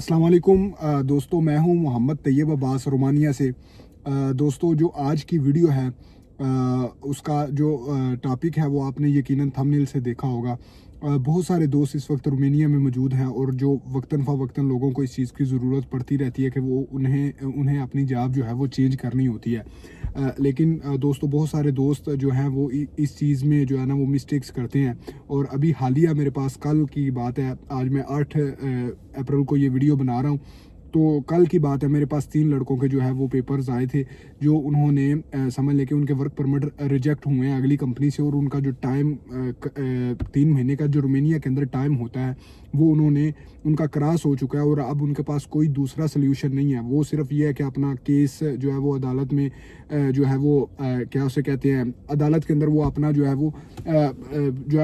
अस्सलाम वालेकुम दोस्तों, मैं हूं मोहम्मद तैयब अब्बास रोमानिया से। दोस्तों, जो आज की वीडियो है उसका जो टॉपिक है वो आपने यकीनन थंबनेल से देखा होगा। बहुत सारे दोस्त इस वक्त रोमानिया में मौजूद हैं और जो वक्तन फ़वक्तन लोगों को इस चीज़ की ज़रूरत पड़ती रहती है कि वो उन्हें उन्हें अपनी जॉब जो है वो चेंज करनी होती है। लेकिन दोस्तों, बहुत सारे दोस्त जो हैं वो इस चीज़ में जो है ना वो मिस्टेक्स करते हैं। और अभी हालिया मेरे पास कल की बात है, आज मैं 8 अप्रैल को ये वीडियो बना रहा हूँ। तो कल की बात है, मेरे पास 3 लड़कों के जो है वो पेपर्स आए थे, जो उन्होंने समझ लें कि उनके वर्क परमिट रिजेक्ट हुए हैं अगली कंपनी से। और उनका जो टाइम 3 महीने का जो रोमानिया के अंदर टाइम होता है वो उनका क्रॉस हो चुका है और अब उनके पास कोई दूसरा सल्यूशन नहीं है। वो सिर्फ ये है कि अपना केस जो है वो अदालत में जो है वो क्या उसे कहते हैं, अदालत के अंदर वो अपना जो है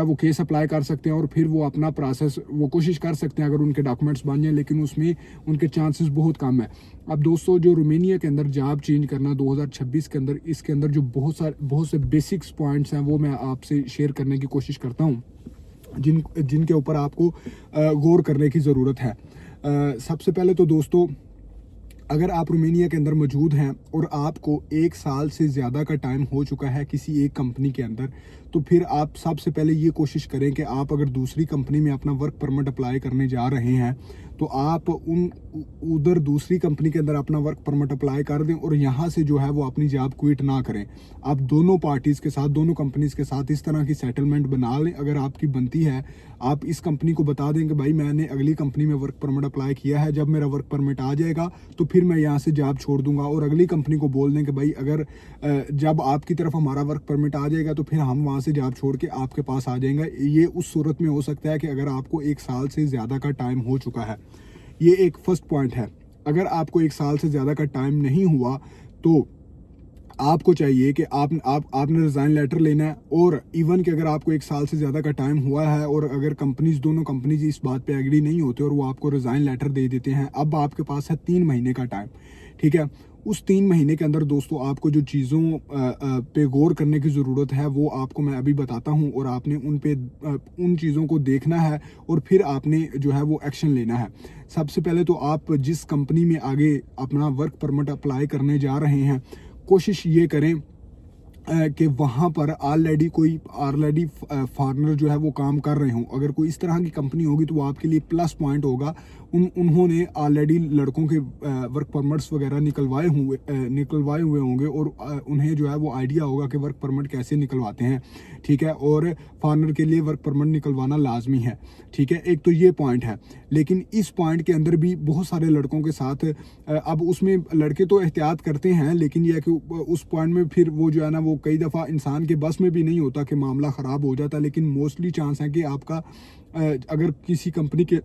वो केस अप्लाई कर सकते हैं और फिर वो अपना प्रोसेस वो कोशिश कर सकते हैं अगर उनके डॉक्यूमेंट्स बन जाएं, लेकिन उसमें उनके चांसेस बहुत कम है। अब दोस्तों, जो रोमानिया के अंदर जॉब चेंज करना 2026 के अंदर, इसके अंदर जो बहुत से बेसिक्स पॉइंट्स हैं वो मैं आपसे शेयर करने की कोशिश करता हूँ, जिनके ऊपर आपको गौर करने की ज़रूरत है। सबसे पहले तो दोस्तों, अगर आप रोमानिया के अंदर मौजूद हैं और आपको 1 साल से ज़्यादा का टाइम हो चुका है किसी एक कंपनी के अंदर, तो फिर आप सबसे पहले ये कोशिश करें कि आप अगर दूसरी कंपनी में अपना वर्क परमिट अप्लाई करने जा रहे हैं तो आप उधर दूसरी कंपनी के अंदर अपना वर्क परमिट अप्लाई कर दें और यहाँ से जो है वो अपनी जॉब क्विट ना करें। आप दोनों पार्टीज़ के साथ, दोनों कंपनीज़ के साथ इस तरह की सेटलमेंट बना लें। अगर आपकी बनती है, आप इस कंपनी को बता दें कि भाई मैंने अगली कंपनी में वर्क परमिट अप्लाई किया है, जब मेरा वर्क परमिट आ जाएगा तो फिर मैं यहाँ से जॉब छोड़ दूंगा। और अगली कंपनी को बोल दें कि भाई अगर जब आपकी तरफ हमारा वर्क परमिट आ जाएगा तो फिर हम वहाँ से जॉब छोड़ के आपके पास आ जाएंगे। ये उस सूरत में हो सकता है कि अगर आपको 1 साल से ज़्यादा का टाइम हो चुका है। ये एक फर्स्ट पॉइंट है। अगर आपको 1 साल से ज़्यादा का टाइम नहीं हुआ तो आपको चाहिए कि आपने रिज़ाइन लेटर लेना है। और इवन कि अगर आपको 1 साल से ज़्यादा का टाइम हुआ है और अगर दोनों कंपनीज इस बात पे एग्री नहीं होते और वो आपको रिज़ाइन लेटर दे देते हैं, अब आपके पास है 3 महीने का टाइम। ठीक है, उस 3 महीने के अंदर दोस्तों आपको जो चीज़ों पे गौर करने की ज़रूरत है वो आपको मैं अभी बताता हूँ और आपने उन चीज़ों को देखना है और फिर आपने जो है वो एक्शन लेना है। सबसे पहले तो आप जिस कंपनी में आगे अपना वर्क परमिट अप्लाई करने जा रहे हैं, कोशिश ये करें कि वहाँ पर ऑलरेडी फॉरेनर जो है वो काम कर रहे हों। अगर कोई इस तरह की कंपनी होगी तो वो आपके लिए प्लस पॉइंट होगा। उन्होंने ऑलरेडी लड़कों के वर्क परमिट्स वगैरह निकलवाए हुए होंगे और उन्हें जो है वो आइडिया होगा कि वर्क परमिट कैसे निकलवाते हैं। ठीक है, और फॉरेनर के लिए वर्क परमिट निकलवाना लाजमी है। ठीक है, एक तो ये पॉइंट है। लेकिन इस पॉइंट के अंदर भी बहुत सारे लड़कों के साथ अब उसमें लड़के तो एहतियात करते हैं, लेकिन यह है कि उस पॉइंट में फिर वो जो है ना वो कई दफ़ा इंसान के बस में भी नहीं होता कि मामला ख़राब हो जाता। लेकिन मोस्टली चांस है कि आपका अगर किसी कंपनी के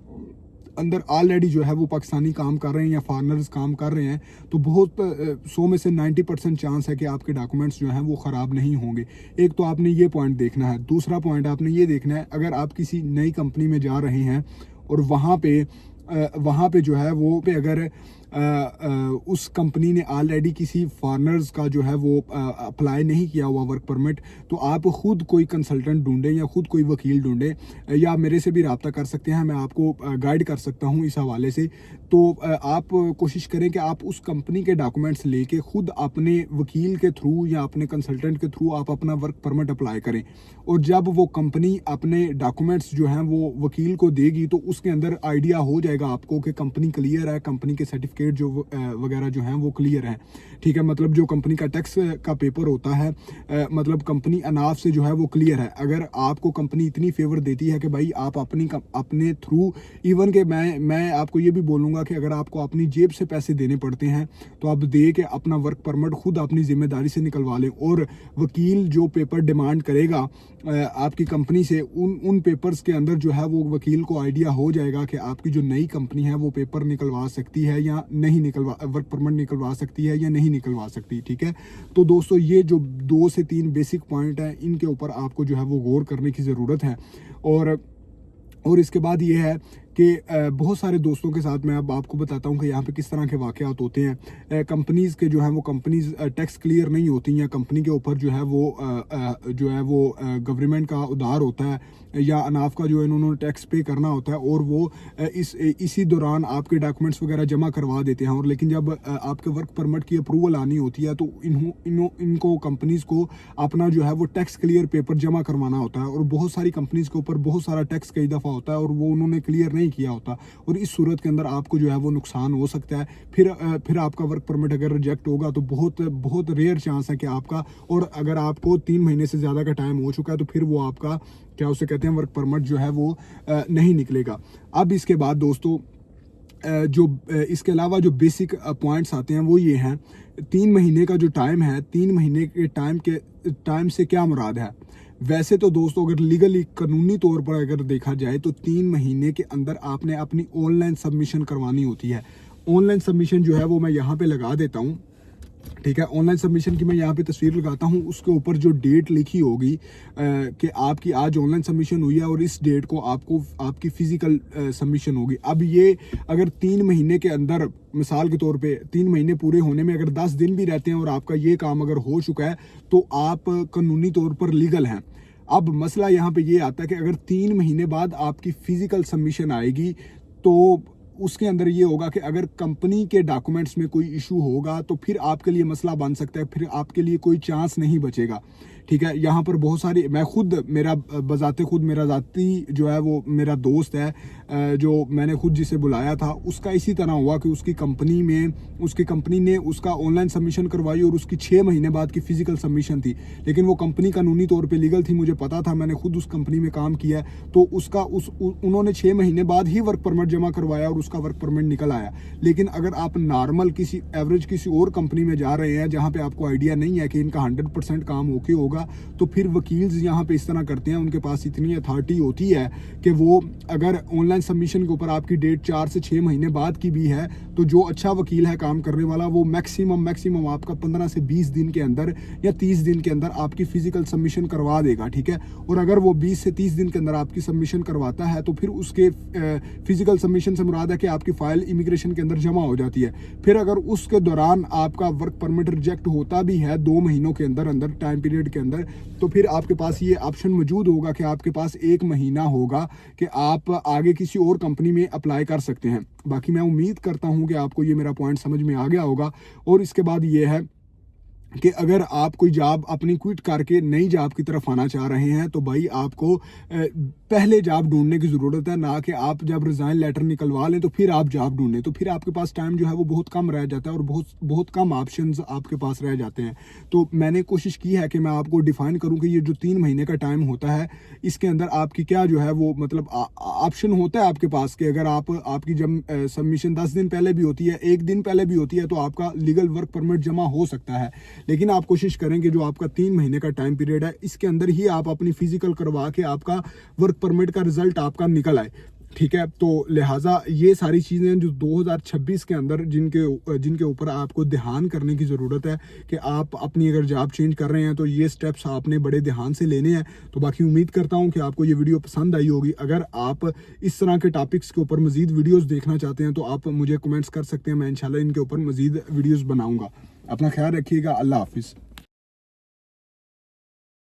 अंदर ऑलरेडी जो है वो पाकिस्तानी काम कर रहे हैं या फॉरेनर्स काम कर रहे हैं तो बहुत 100 में से 90% चांस है कि आपके डॉक्यूमेंट्स जो हैं वो ख़राब नहीं होंगे। एक तो आपने ये पॉइंट देखना है। दूसरा पॉइंट आपने ये देखना है, अगर आप किसी नई कंपनी में जा रहे हैं और वहाँ पे जो है वो पे अगर उस कंपनी ने ऑलरेडी किसी फॉरेनर्स का जो है वो अप्लाई नहीं किया हुआ वर्क परमिट, तो आप ख़ुद कोई कंसल्टेंट ढूंढें या ख़ुद कोई वकील ढूंढें या मेरे से भी रब्ता कर सकते हैं, मैं आपको गाइड कर सकता हूं इस हवाले से। तो आप कोशिश करें कि आप उस कंपनी के डॉक्यूमेंट्स लेके ख़ुद अपने वकील के थ्रू या अपने कंसल्टेंट के थ्रू आप अपना वर्क परमिट अप्लाई करें। और जब वो कंपनी अपने डॉक्यूमेंट्स जो हैं वो वकील को देगी तो उसके अंदर आइडिया हो जाएगा आपको कि कंपनी क्लियर है, कंपनी के सर्टिफिकेट जो वगैरह जो हैं वो क्लियर हैं। ठीक है, मतलब जो कंपनी का टैक्स का पेपर होता है, मतलब कंपनी अनाफ से जो है वो क्लियर है। अगर आपको कंपनी इतनी फेवर देती है कि भाई आप अपने थ्रू, इवन के मैं आपको ये भी बोलूँगा कि अगर आपको अपनी जेब से पैसे देने पड़ते हैं तो आप दे के अपना वर्क परमिट खुद अपनी जिम्मेदारी से निकलवा लें। और वकील जो पेपर डिमांड करेगा आपकी कंपनी से, उन पेपर्स के अंदर जो है वो वकील को आइडिया हो जाएगा कि आपकी जो नई कंपनी है वो पेपर निकलवा सकती है या नहीं वर्क परमिट निकलवा सकती है या नहीं निकलवा सकती। ठीक है, तो दोस्तों ये जो 2 से 3 बेसिक पॉइंट हैं, इनके ऊपर आपको जो है वो गौर करने की ज़रूरत है। और इसके बाद ये है कि बहुत सारे दोस्तों के साथ मैं अब आपको बताता हूँ कि यहाँ पे किस तरह के वाक़यात होते हैं। कंपनीज़ के जो हैं वो कंपनीज़ टैक्स क्लियर नहीं होती, या कंपनी के ऊपर जो है वो गवर्नमेंट का उधार होता है या अनाफ का जो है इन्होंने टैक्स पे करना होता है, और वो इसी दौरान आपके डॉक्यूमेंट्स वगैरह जमा करवा देते हैं। और लेकिन जब आपके वर्क परमिट की अप्रूवल आनी होती है तो इनको कंपनीज़ को अपना जो है वो टैक्स क्लियर पेपर जमा करवाना होता है, और बहुत सारी कंपनीज़ के ऊपर बहुत सारा टैक्स कई दफ़ा होता है और वो उन्होंने क्लियर नहीं किया होता, और इस सूरत के अंदर आपको जो है वो नुकसान हो सकता है। फिर आपका वर्क परमिट अगर रिजेक्ट होगा तो बहुत रेयर चांस है कि आपका, और अगर आपको 3 महीने से ज़्यादा का टाइम हो चुका है तो फिर वो आपका क्या उसे कहते हैं वर्क परमिट जो है वो नहीं निकलेगा। अब इसके बाद दोस्तों इसके अलावा जो बेसिक पॉइंट्स आते हैं वो ये हैं, 3 महीने का जो टाइम है, 3 महीने के टाइम से क्या मुराद है। वैसे तो दोस्तों अगर लीगली कानूनी तौर पर अगर देखा जाए तो 3 महीने के अंदर आपने अपनी ऑनलाइन सबमिशन करवानी होती है। ऑनलाइन सबमिशन जो है वो मैं यहाँ पे लगा देता हूँ, ठीक है। ऑनलाइन सबमिशन की मैं यहाँ पे तस्वीर लगाता हूँ, उसके ऊपर जो डेट लिखी होगी कि आपकी आज ऑनलाइन सबमिशन हुई है और इस डेट को आपकी फिजिकल सबमिशन होगी। अब ये अगर 3 महीने के अंदर, मिसाल के तौर पे 3 महीने पूरे होने में अगर 10 दिन भी रहते हैं और आपका ये काम अगर हो चुका है तो आप कानूनी तौर पर लीगल हैं। अब मसला यहाँ पे ये आता है कि अगर 3 महीने बाद आपकी फिजिकल सबमिशन आएगी तो उसके अंदर ये होगा कि अगर कंपनी के डॉक्यूमेंट्स में कोई इशू होगा तो फिर आपके लिए मसला बन सकता है, फिर आपके लिए कोई चांस नहीं बचेगा, ठीक है। यहाँ पर बहुत सारी, मैं खुद मेरा ज़ाती जो है वो मेरा दोस्त है जो मैंने खुद जिसे बुलाया था, उसका इसी तरह हुआ कि उसकी कंपनी ने उसका ऑनलाइन सबमिशन करवाई और उसकी 6 महीने बाद की फिजिकल सबमिशन थी, लेकिन वो कंपनी कानूनी तौर पे लीगल थी, मुझे पता था, मैंने खुद उस कंपनी में काम किया, तो उन्होंने 6 महीने बाद ही वर्क परमिट जमा करवाया और उसका वर्क परमिट निकल आया। लेकिन अगर आप नॉर्मल किसी और कंपनी में जा रहे हैं जहाँ पे आपको आइडिया नहीं है कि इनका 100% काम ओके होगा, तो फिर वकील यहाँ पे इस तरह करते हैं, उनके पास इतनी अथॉरिटी होती है कि वो अगर ऑनलाइन सबमिशन के ऊपर आपकी डेट 4 से 6 महीने बाद की भी है तो जो अच्छा वकील है काम करने वाला, वो मैक्सिमम आपका 15 से 20 दिन के अंदर या 30 दिन के अंदर आपकी फिजिकल सबमिशन करवा देगा, ठीक है। और अगर वो 20 से 30 दिन के अंदर आपकी सबमिशन करवाता है तो फिर उसके फिजिकल सबमिशन से मुराद है कि आपकी फाइल इमिग्रेशन के अंदर जमा हो जाती है। फिर अगर उसके दौरान आपका वर्क परमिट रिजेक्ट होता भी है 2 महीनों के अंदर टाइम पीरियड के अंदर, तो फिर आपके पास ये ऑप्शन मौजूद होगा कि आपके पास 1 महीना होगा कि आप आगे किसी और कंपनी में अप्लाई कर सकते हैं। बाकी मैं उम्मीद करता हूं कि आपको ये मेरा पॉइंट समझ में आ गया होगा। और इसके बाद ये है कि अगर आप कोई जॉब अपनी क्विट करके नई जॉब की तरफ आना चाह रहे हैं तो भाई आपको पहले जॉब ढूंढने की ज़रूरत है, ना कि आप जब रिज़ाइन लेटर निकलवा लें तो फिर आप जॉब ढूंढें, तो फिर आपके पास टाइम जो है वो बहुत कम रह जाता है और बहुत कम ऑप्शंस आपके पास रह जाते हैं। तो मैंने कोशिश की है कि मैं आपको डिफ़ाइन करूं कि ये जो 3 महीने का टाइम होता है इसके अंदर आपकी क्या जो है वो मतलब ऑप्शन होता है आपके पास कि अगर आपकी जब सबमिशन 10 दिन पहले भी होती है, 1 दिन पहले भी होती है, तो आपका लीगल वर्क परमिट जमा हो सकता है। लेकिन आप कोशिश करेंगे जो आपका 3 महीने का टाइम पीरियड है इसके अंदर ही आप अपनी फिजिकल करवा के आपका वर्क परमिट का रिजल्ट आपका निकल आए, ठीक है। तो लिहाजा ये सारी चीज़ें जो 2026 के अंदर जिनके ऊपर आपको ध्यान करने की ज़रूरत है कि आप अपनी अगर जॉब चेंज कर रहे हैं तो ये स्टेप्स आपने बड़े ध्यान से लेने हैं। तो बाकी उम्मीद करता हूं कि आपको ये वीडियो पसंद आई होगी। अगर आप इस तरह के टॉपिक्स के ऊपर मज़ीद वीडियोज़ देखना चाहते हैं तो आप मुझे कमेंट्स कर सकते हैं, मैं इंशाल्लाह इनके ऊपर मज़ीद वीडियोज़ बनाऊँगा। अपना ख्याल रखिएगा, अल्लाह हाफिज़।